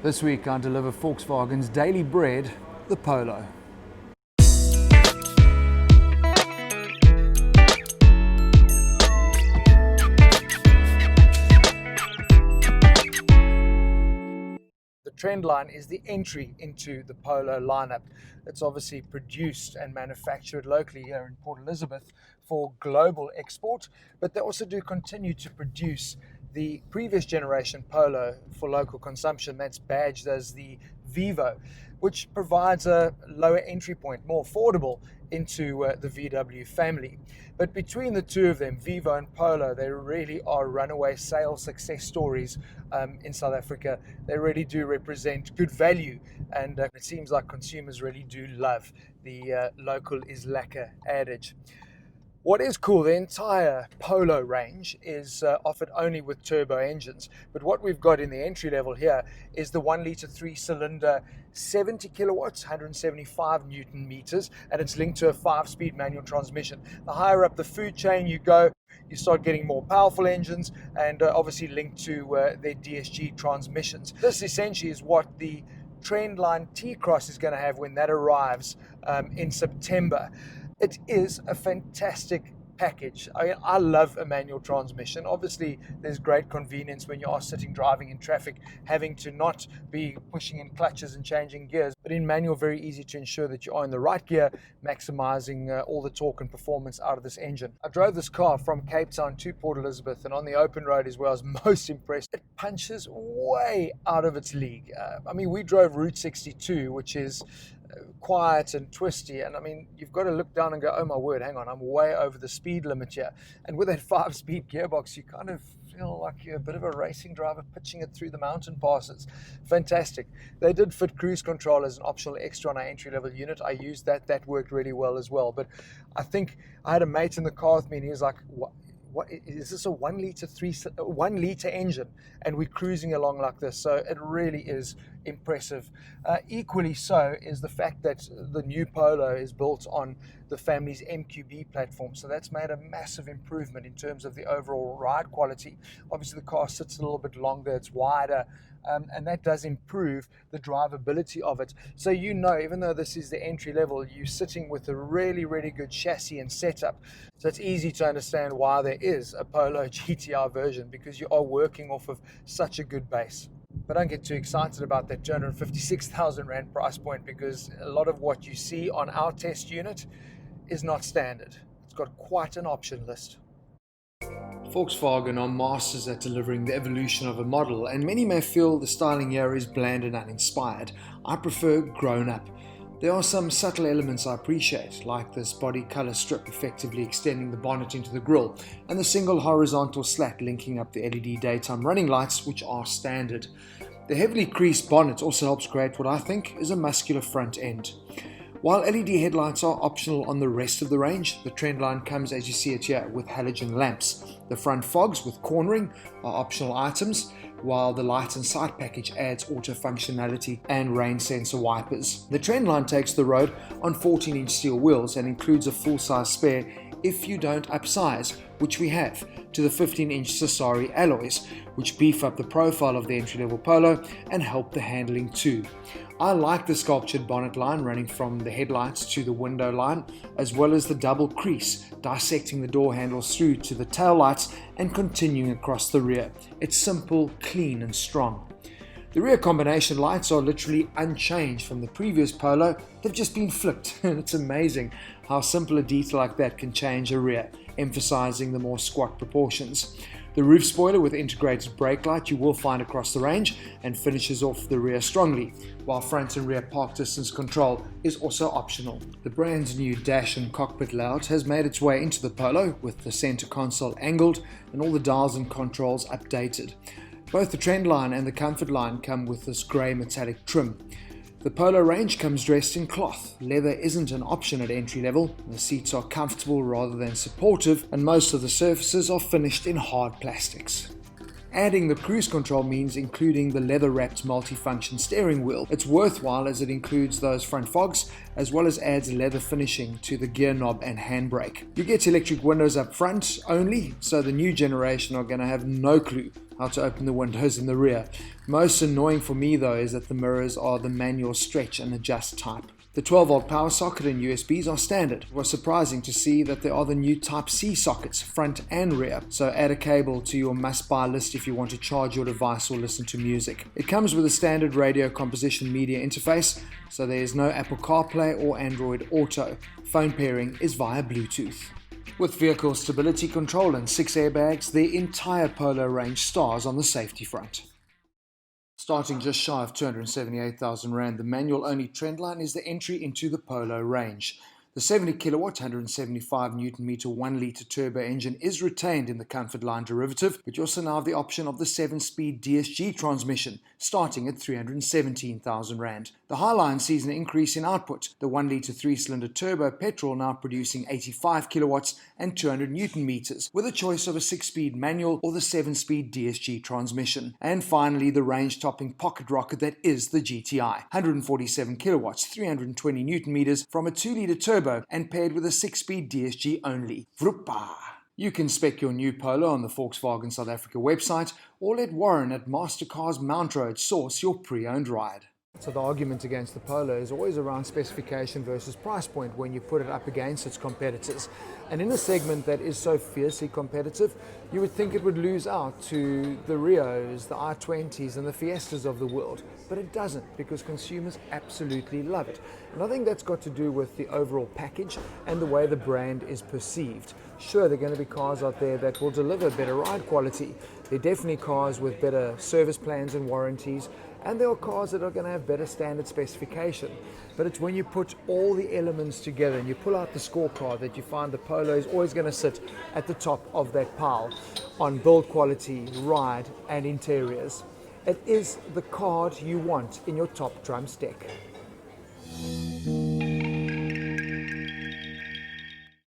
This week I deliver Volkswagen's daily bread, the Polo. The Trendline is the entry into the Polo lineup. It's obviously produced and manufactured locally here in Port Elizabeth for global export, but they also do continue to produce the previous generation Polo for local consumption. That's badged as the Vivo, which provides a lower entry point, more affordable into the VW family. But between the two of them, Vivo and Polo, they really are runaway sales success stories in South Africa. They really do represent good value, and it seems like consumers really do love the local is lekker adage. What is cool, the entire Polo range is offered only with turbo engines, but what we've got in the entry level here is the 1 litre 3-cylinder 70 kilowatts, 175 Newton meters, and it's linked to a 5-speed manual transmission. The higher up the food chain you go, you start getting more powerful engines, and obviously linked to their DSG transmissions. This essentially is what the Trendline T-Cross is going to have when that arrives in September. It is a fantastic package. I love a manual transmission. Obviously, there's great convenience when you are sitting driving in traffic, having to not be pushing in clutches and changing gears. But in manual, very easy to ensure that you are in the right gear, maximizing all the torque and performance out of this engine. I drove this car from Cape Town to Port Elizabeth, and on the open road is where I was most impressed. It punches way out of its league. We drove Route 62, which is quiet and twisty, and you've got to look down and go, oh my word, hang on, I'm way over the speed limit here. And with that 5-speed gearbox, you kind of feel like you're a bit of a racing driver pitching it through the mountain passes. Fantastic. They did fit cruise control as an optional extra on our entry-level unit. I used that. That worked really well as well. But I think I had a mate in the car with me, and he was like, what is this, a 1 litre engine, and we're cruising along like this? So it really is impressive. Equally so is the fact that the new Polo is built on the family's MQB platform, so that's made a massive improvement in terms of the overall ride quality. Obviously the car sits a little bit longer, it's wider, and that does improve the drivability of it. So even though this is the entry level, you're sitting with a really, really good chassis and setup. So it's easy to understand why there is a Polo GTR version, because you are working off of such a good base. But don't get too excited about that 256,000 Rand price point, because a lot of what you see on our test unit is not standard. It's got quite an option list. Volkswagen are masters at delivering the evolution of a model, and many may feel the styling here is bland and uninspired. I prefer grown up. There are some subtle elements I appreciate, like this body color strip effectively extending the bonnet into the grille, and the single horizontal slat linking up the LED daytime running lights, which are standard. The heavily creased bonnet also helps create what I think is a muscular front end. While LED headlights are optional on the rest of the range, the Trendline comes, as you see it here, with halogen lamps. The front fogs with cornering are optional items, while the light and sight package adds auto functionality and rain sensor wipers. The Trendline takes the road on 14-inch steel wheels and includes a full-size spare if you don't upsize, which we have, to the 15-inch Sassari alloys, which beef up the profile of the entry-level Polo and help the handling too. I like the sculptured bonnet line running from the headlights to the window line, as well as the double crease dissecting the door handles through to the tail lights and continuing across the rear. It's simple, clean and strong. The rear combination lights are literally unchanged from the previous Polo. They've just been flipped, and it's amazing how simple a detail like that can change a rear, emphasizing the more squat proportions. The roof spoiler with integrated brake light you will find across the range and finishes off the rear strongly, while front and rear park distance control is also optional. The brand's new dash and cockpit layout has made its way into the Polo, with the center console angled and all the dials and controls updated. Both the Trendline and the Comfort line come with this grey metallic trim. The Polo range comes dressed in cloth. Leather isn't an option at entry level. The seats are comfortable rather than supportive, and most of the surfaces are finished in hard plastics. Adding the cruise control means including the leather-wrapped multi-function steering wheel. It's worthwhile as it includes those front fogs, as well as adds leather finishing to the gear knob and handbrake. You get electric windows up front only, so the new generation are going to have no clue how to open the windows in the rear. Most annoying for me though is that the mirrors are the manual stretch and adjust type. The 12-volt power socket and USBs are standard. It was surprising to see that there are the new Type-C sockets, front and rear, so add a cable to your must-buy list if you want to charge your device or listen to music. It comes with a standard radio composition media interface, so there is no Apple CarPlay or Android Auto. Phone pairing is via Bluetooth. With vehicle stability control and 6 airbags, the entire Polo range stars on the safety front. Starting just shy of 278,000 Rand, the manual-only Trendline is the entry into the Polo range. The 70 kilowatt, 175 Nm 1 litre turbo engine is retained in the Comfort line derivative, but you also now have the option of the 7-speed DSG transmission, starting at 317,000 Rand. The Highline sees an increase in output, the 1 litre 3-cylinder turbo petrol now producing 85 kilowatts and 200 Nm, with a choice of a 6-speed manual or the 7-speed DSG transmission. And finally, the range-topping pocket rocket that is the GTI, 147 kilowatts, 320 Nm from a 2 litre turbo and paired with a 6-speed DSG only. Vroepa! You can spec your new Polo on the Volkswagen South Africa website or let Warren at Mastercar's Mount Road source your pre-owned ride. So the argument against the Polo is always around specification versus price point when you put it up against its competitors. And in a segment that is so fiercely competitive, you would think it would lose out to the Rios, the i20s and the Fiestas of the world. But it doesn't, because consumers absolutely love it. And I think that's got to do with the overall package and the way the brand is perceived. Sure, there are going to be cars out there that will deliver better ride quality. There are definitely cars with better service plans and warranties, and there are cars that are going to have better standard specification. But it's when you put all the elements together and you pull out the scorecard that you find the Polo is always going to sit at the top of that pile on build quality, ride and interiors. It is the card you want in your top drumstick.